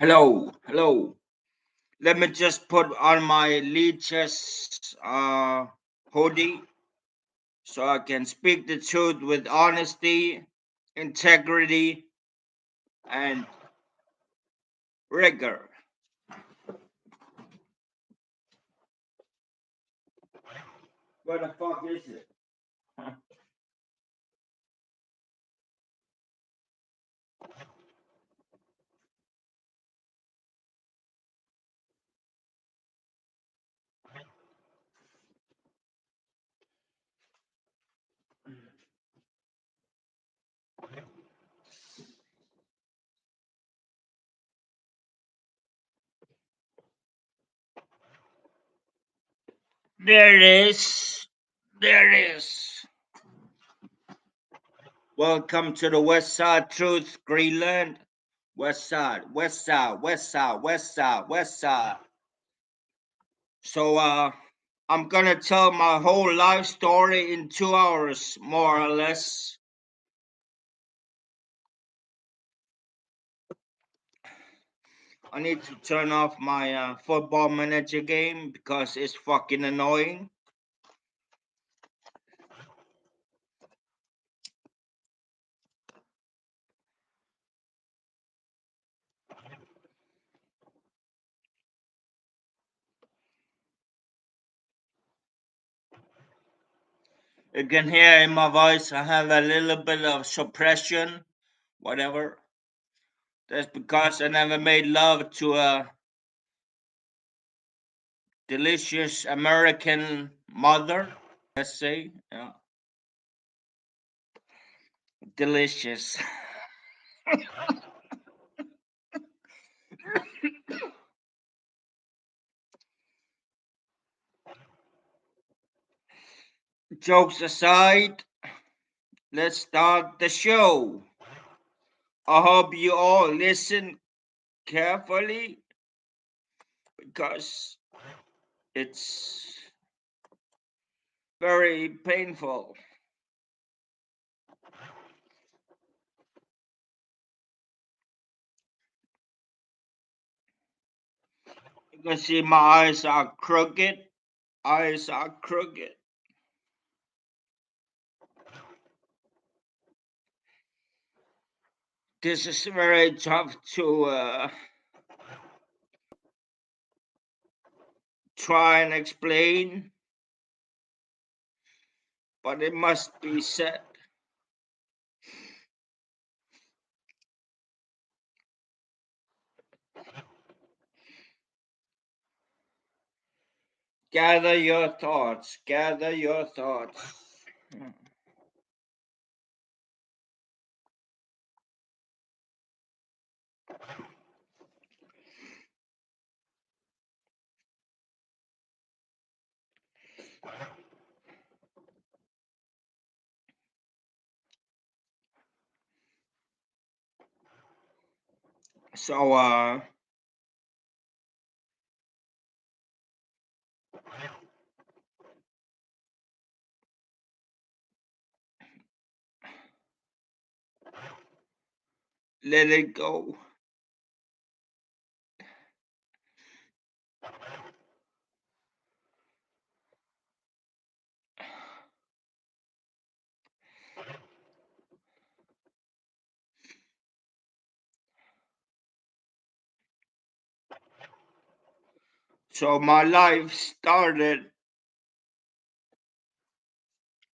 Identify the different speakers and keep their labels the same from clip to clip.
Speaker 1: Hello. Let me just put on my leeches hoodie so I can speak the truth with honesty, integrity, and rigor. Where the fuck is it? There it is. There it is. Welcome to the West Side Truth, Greenland. West Side, West Side, West Side, West Side, West Side. So, I'm gonna tell my whole life story in 2 hours, more or less. I need to turn off my football manager game because it's fucking annoying. You can hear in my voice I have a little bit of suppression, whatever. That's because I never made love to a delicious American mother, let's say. Yeah. Delicious. Jokes aside, let's start the show. I hope you all listen carefully because it's very painful. You can see my eyes are crooked. Eyes are crooked. This is very tough to try and explain, but it must be said. Gather your thoughts. Gather your thoughts. So, let it go. So, my life started,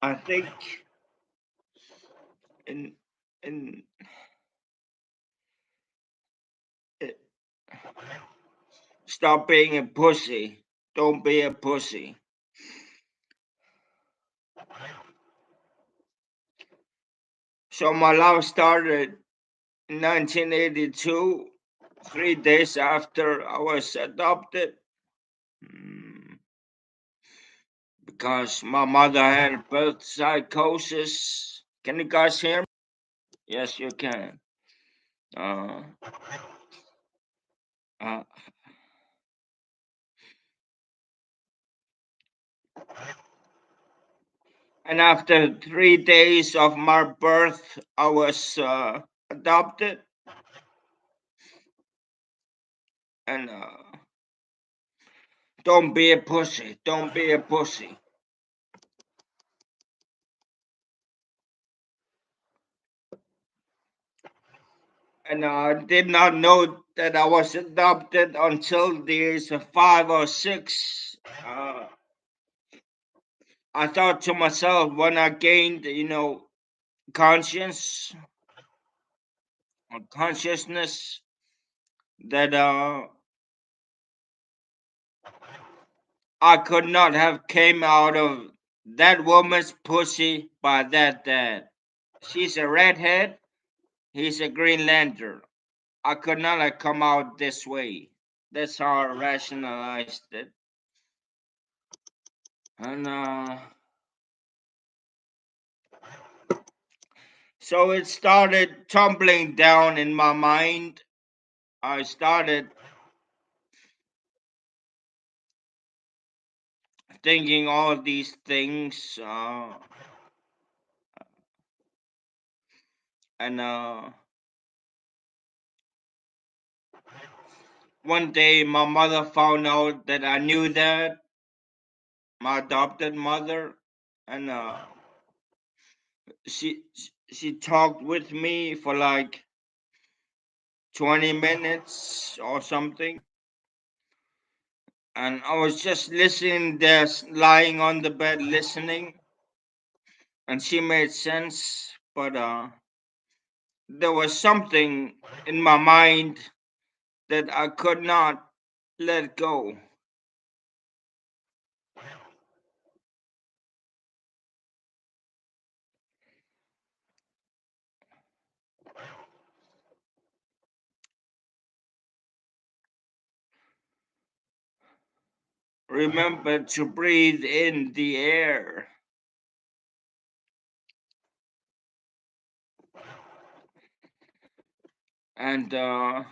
Speaker 1: I think, in in it. Stop being a pussy. Don't be a pussy. So my life started in 1982, 3 days after I was adopted, because my mother had birth psychosis. Can you guys hear me? Yes, you can. Uh, uh, and after 3 days of my birth, I was adopted. And don't be a pussy. Don't be a pussy. And I did not know that I was adopted until the age of 5 or 6. I thought to myself when I gained, conscience, consciousness, that I could not have came out of that woman's pussy by that dad. She's a redhead. He's a Green Lantern. I could not have come out this way. That's how I rationalized it. And so it started tumbling down in my mind. I started thinking all these things. And one day my mother found out that I knew that, my adopted mother. And she she talked with me for like 20 minutes or something. And I was just listening there, lying on the bed listening, and she made sense, but there was something in my mind that I could not let go. Remember to breathe in the air. And I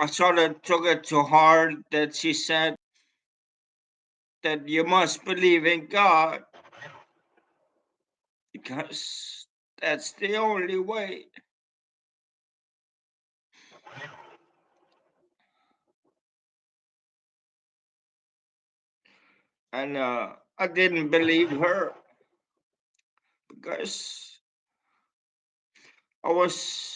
Speaker 1: sort of took it to heart that she said that you must believe in God because that's the only way. And I didn't believe her because I was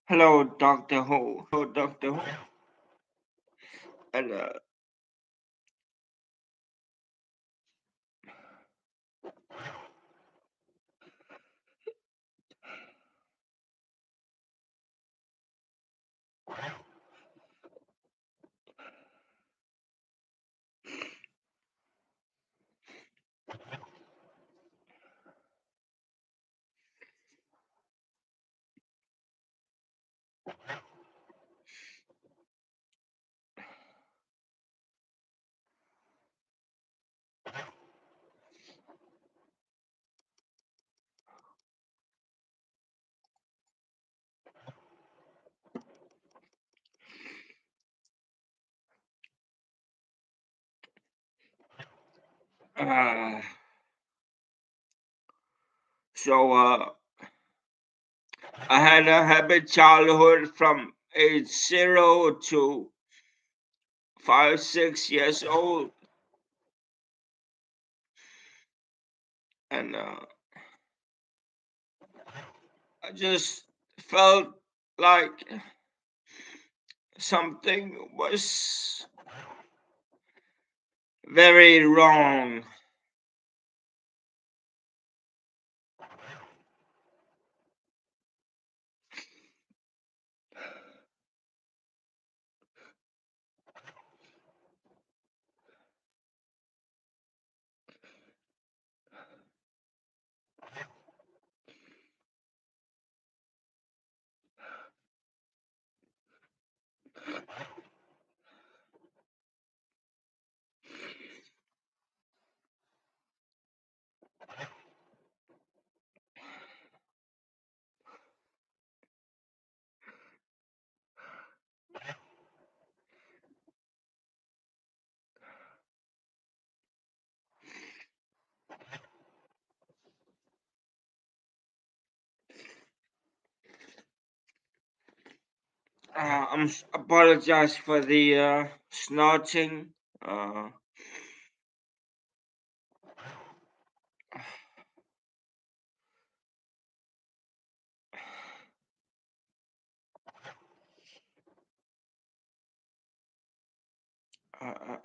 Speaker 1: hello, Doctor Who. Hello, Doctor Who. And uh, so I had a happy childhood from age 0 to 5, 6 years old. And I just felt like something was very wrong. Apologize for the snorting. Uh, uh, uh,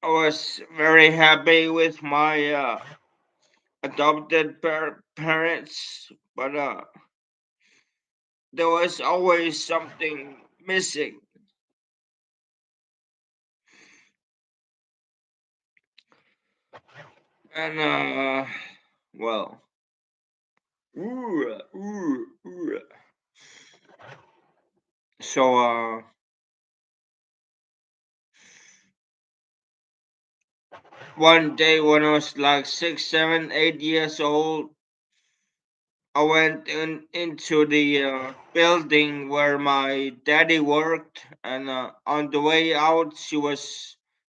Speaker 1: I was very happy with my adopted parents, but there was always something missing. And well, ooh. So one day when I was like 6, 7, 8 years old, I went into the building where my daddy worked, and on the way out,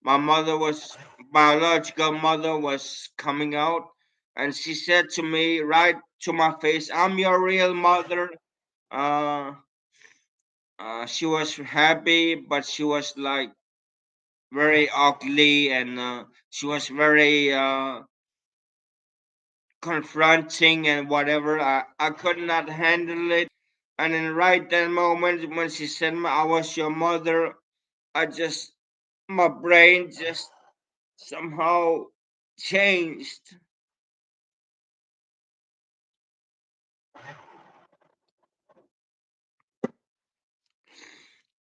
Speaker 1: my mother was, biological mother was coming out, and she said to me right to my face, "I'm your real mother." Uh, she was happy, but she was like very ugly, and she was very confronting and whatever. I could not handle it. And then right that moment when she said I was your mother, I just, my brain just somehow changed.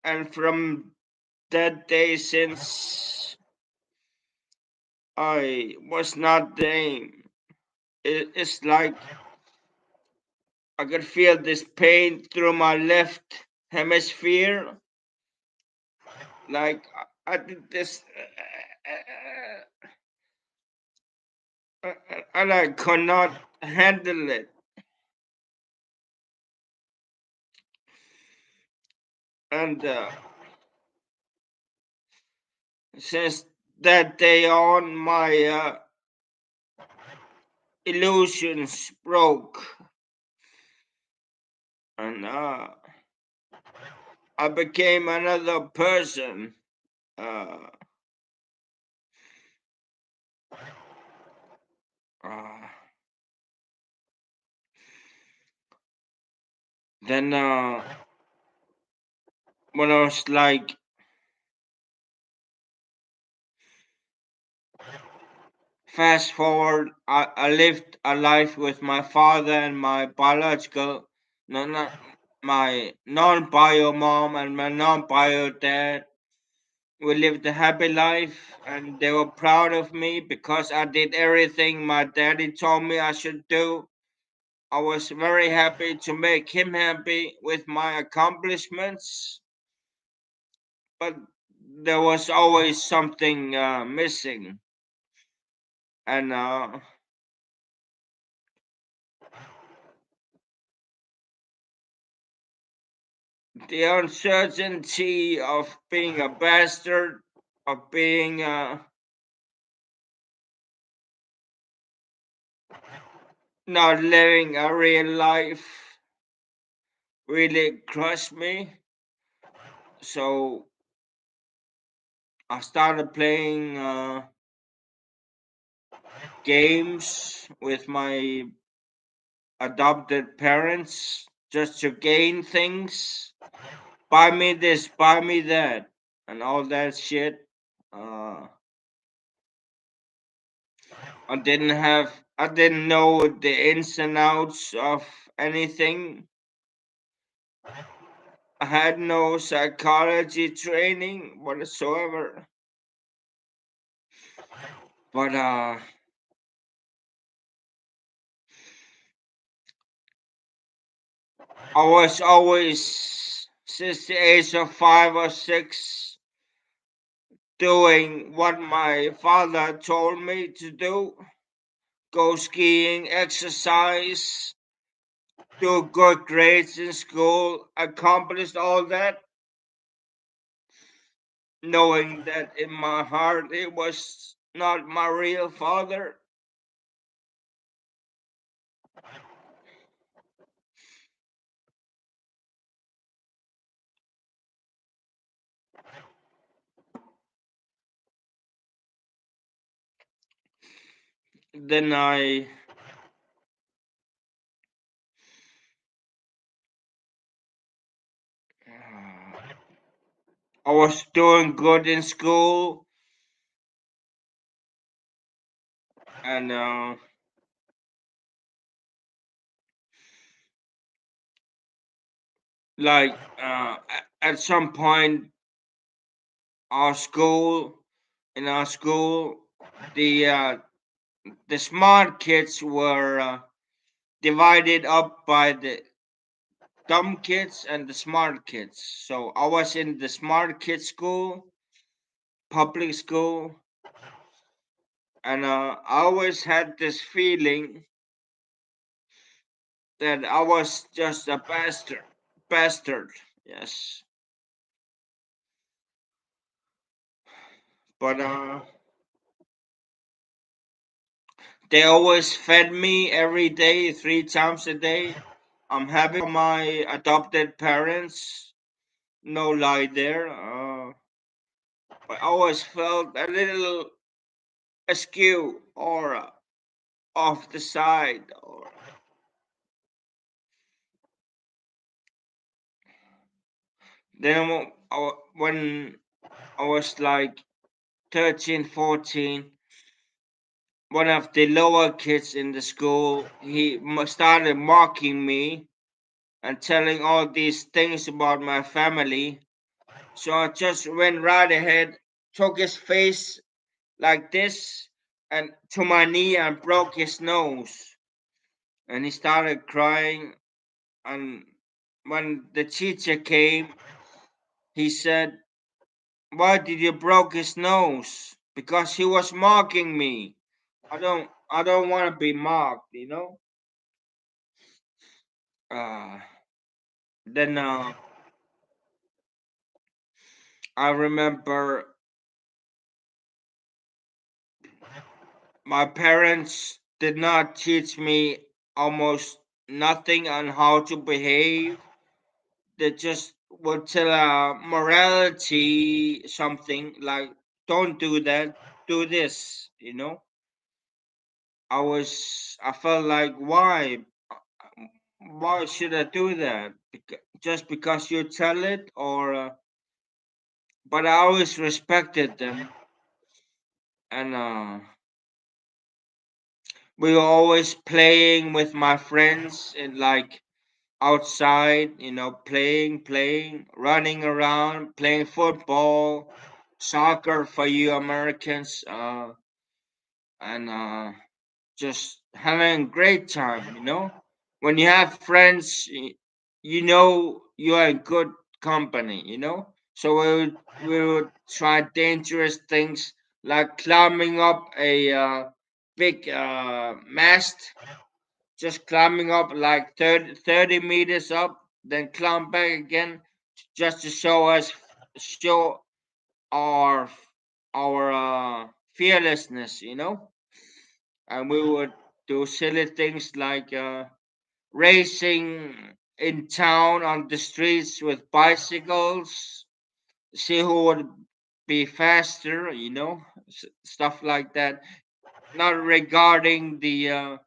Speaker 1: And from that day since, I was not the same. It's like I could feel this pain through my left hemisphere. Like I did this, and I could not handle it. And since that day on, my illusions broke, and I became another person. Uh, uh, then when I was like, fast forward, I lived a life with my father and my biological, no, not my non-bio mom and my non-bio dad. We lived a happy life, and they were proud of me because I did everything my daddy told me I should do. I was very happy to make him happy with my accomplishments, but there was always something missing. And the uncertainty of being a bastard, of being not living a real life, really crushed me. So I started playing games with my adopted parents just to gain things. Buy me this, buy me that, and all that shit. Uh, I didn't know the ins and outs of anything. I had no psychology training whatsoever. But I was always, since the age of 5 or 6, doing what my father told me to do: go skiing, exercise, do good grades in school, accomplished all that. knowing that in my heart it was not my real father. Then I was doing good in school, and like at some point, our school in our school, the uh, the smart kids were divided up by the dumb kids and the smart kids. So I was in the smart kids school, public school, and I always had this feeling that I was just a bastard. Bastard, yes. But they always fed me every day, 3 times a day. I'm happy for my adopted parents. No lie there. But I always felt a little askew or off the side. Or then when I was like 13, 14, one of the lower kids in the school, he started mocking me and telling all these things about my family. So I just went right ahead, took his face like this and to my knee and broke his nose. And he started crying. And when the teacher came, he said, "Why did you broke his nose?" Because he was mocking me. I don't want to be mocked. Uh, then I remember my parents did not teach me almost nothing on how to behave. They just would tell morality something like, don't do that, do this. I felt like, why should I do that? Just because you tell it, or but I always respected them, and we were always playing with my friends in like outside, playing, running around, playing football, soccer for you Americans, and just having a great time. When you have friends, you are in good company. So we would try dangerous things like climbing up a big mast, just climbing up like 30 meters up, then climb back again, just to show our fearlessness. And we would do silly things like racing in town on the streets with bicycles, see who would be faster, stuff like that. Not regarding the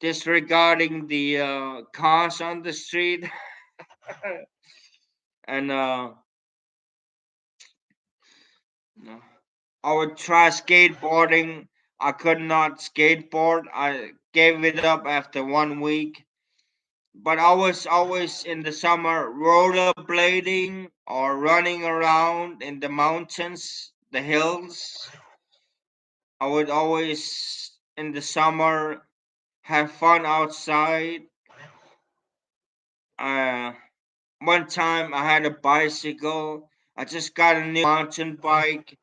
Speaker 1: disregarding the cars on the street. And no. I would try skateboarding. I could not skateboard. I gave it up after 1 week. But I was always in the summer rollerblading or running around in the mountains, the hills. I would always in the summer have fun outside. Uh, One time I had a bicycle. I just got a new mountain bike,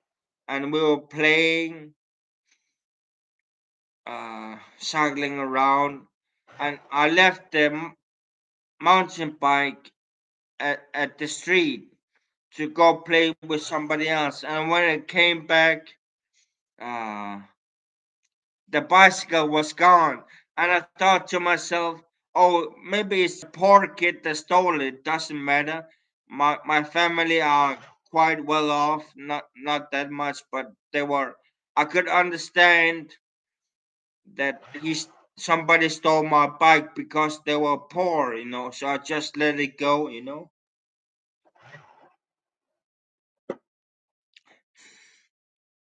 Speaker 1: and we were playing, cycling around. And I left the mountain bike at the street. to go play with somebody else. And when it came back, uh, the bicycle was gone. And I thought to myself, oh, maybe it's the poor kid that stole it. Doesn't matter. My family are quite well off, not that much, but they were. I could understand that somebody stole my bike because they were poor, So I just let it go.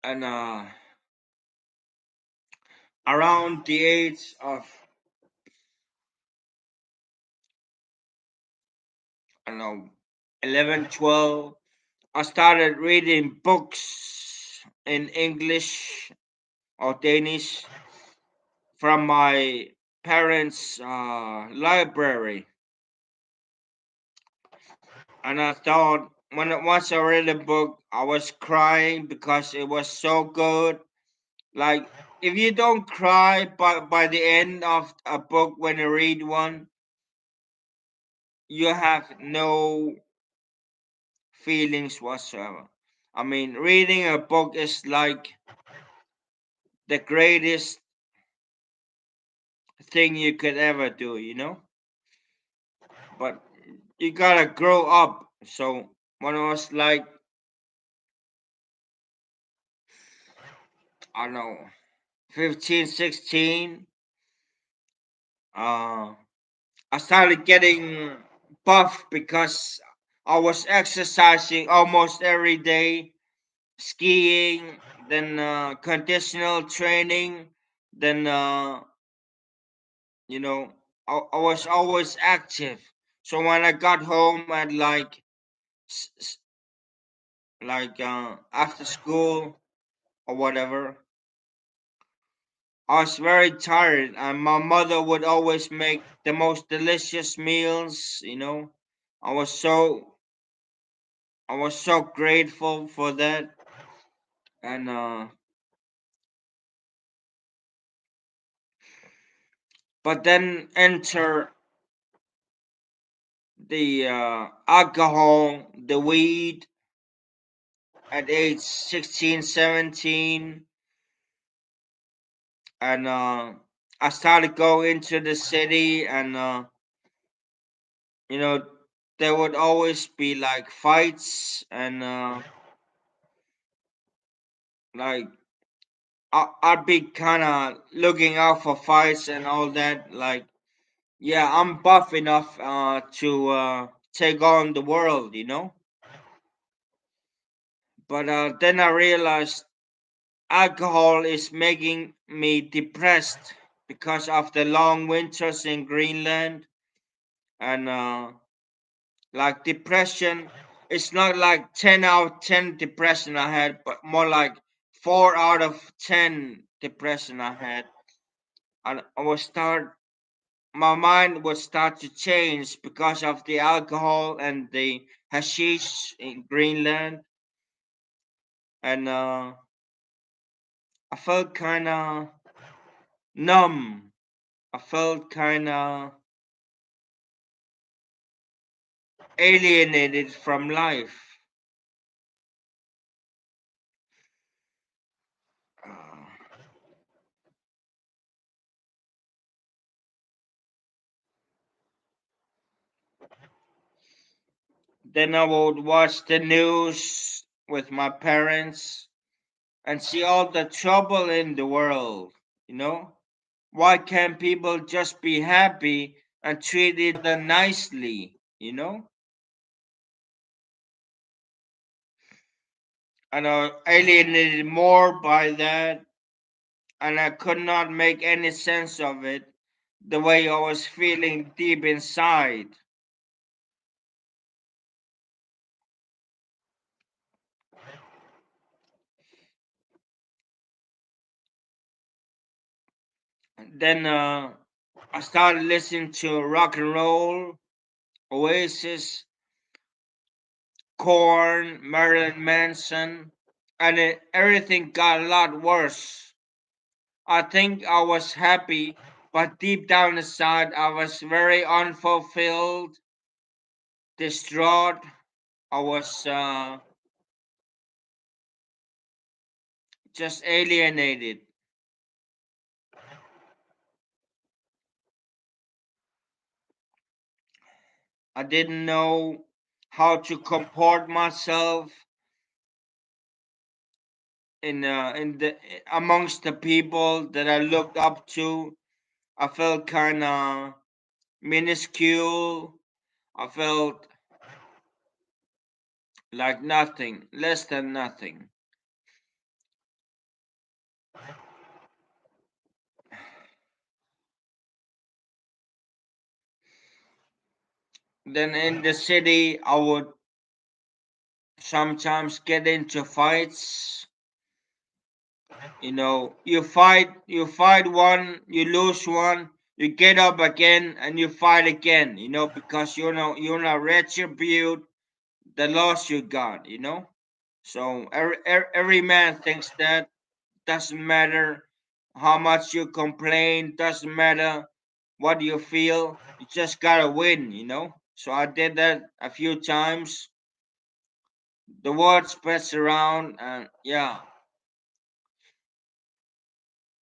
Speaker 1: And around the age of, I don't know, 11, 12, I started reading books in English or Danish from my parents' library. And I thought, once I read a book, I was crying because it was so good. Like, if you don't cry by the end of a book when you read one, you have no feelings whatsoever. I mean, reading a book is like the greatest thing you could ever do. But you gotta grow up. So when I was like, I don't know, 15, 16, uh, I started getting buff because I was exercising almost every day, skiing, then conditional training, then you know, I was always active. So when I got home at s- s- after school or whatever, I was very tired, and my mother would always make the most delicious meals. I was so I was so grateful for that, and but then enter the alcohol, the weed at age 16, 17, and I started going into the city, and you know there would always be like fights, and like I'd be kind of looking out for fights and all that. Like, yeah, I'm buff enough to take on the world. But then I realized alcohol is making me depressed because of the long winters in Greenland, and like depression. It's not like 10 out of 10 depression I had, but more like 4 out of 10 depression I had. And my mind would start to change because of the alcohol and the hashish in Greenland. And I felt kind of numb. I felt kind of alienated from life. Uh, then I would watch the news with my parents and see all the trouble in the world, you know? Why can't people just be happy and treat each other nicely? And I was alienated more by that, and I could not make any sense of it the way I was feeling deep inside. Then I started listening to rock and roll, Oasis, Korn, Marilyn Manson, and everything got a lot worse. I think I was happy, but deep down inside, I was very unfulfilled, distraught, I was just alienated. I didn't know how to comport myself in the amongst the people that I looked up to. I felt kind of minuscule. I felt like nothing, less than nothing. Then in the city, I would sometimes get into fights. You fight one, you lose one, you get up again, and you fight again. Because you wanna retribute the loss you got. So every man thinks that. Doesn't matter how much you complain. Doesn't matter what you feel. You just gotta win. So I did that a few times. The word spreads around, and yeah,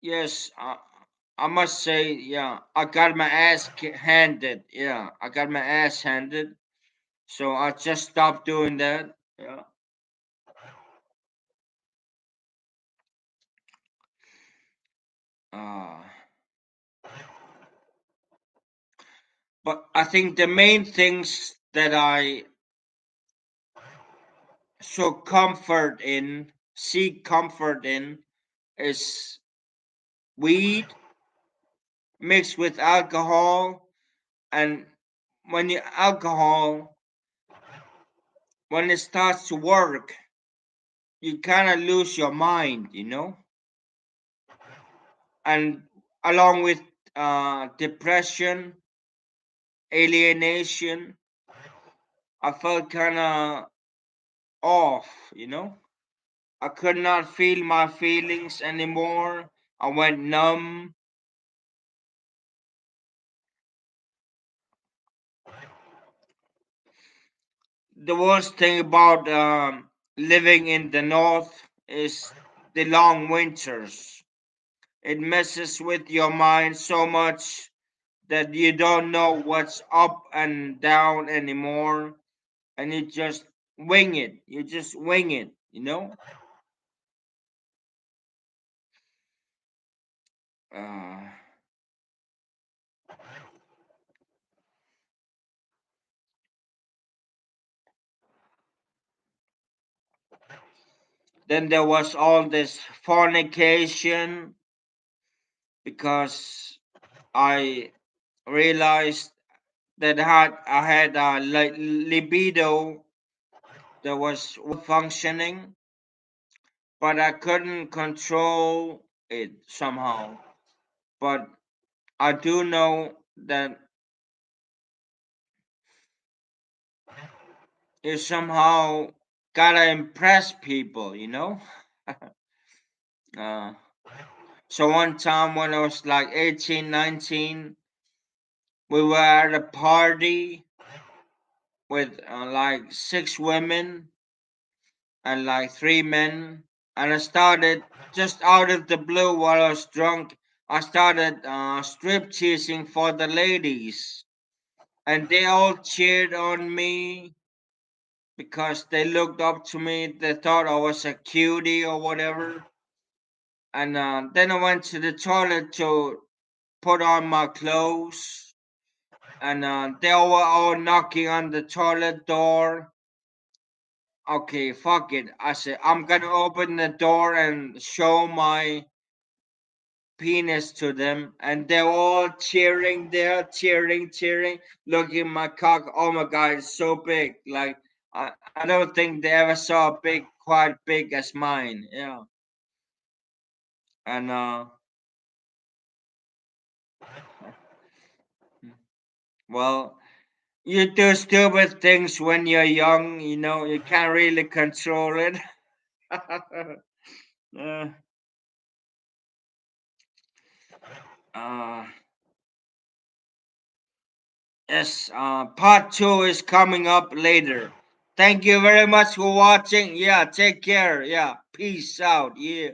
Speaker 1: yes, I must say, yeah, I got my ass handed. Yeah, I got my ass handed. So I just stopped doing that. Yeah. Uh, but I think the main things that I seek comfort in, is weed mixed with alcohol. And alcohol, when it starts to work, you kind of lose your mind. And along with depression, alienation, I felt kind of off. I could not feel my feelings anymore. I went numb. The worst thing about living in the north is the long winters. It messes with your mind so much that you don't know what's up and down anymore, and you just wing it. You just wing it. Uh, then there was all this fornication, because I realized that I had a libido that was functioning, but I couldn't control it somehow. But I do know that you somehow gotta impress people. uh, so one time when I was like 18, 19, we were at a party with like 6 women and like 3 men. And I started, just out of the blue while I was drunk, I started strip teasing for the ladies. And they all cheered on me because they looked up to me. They thought I was a cutie or whatever. And then I went to the toilet to put on my clothes. And they were all knocking on the toilet door. Okay, fuck it. I said, I'm gonna open the door and show my penis to them. And they're all cheering there, cheering, cheering. Look at my cock. Oh my god, it's so big. Like, I don't think they ever saw a big, quite big as mine. Yeah. And well, you do stupid things when you're young. You can't really control it. uh, uh, yes. Part two is coming up later. Thank you very much for watching. Yeah, take care. Yeah, peace out. Yeah.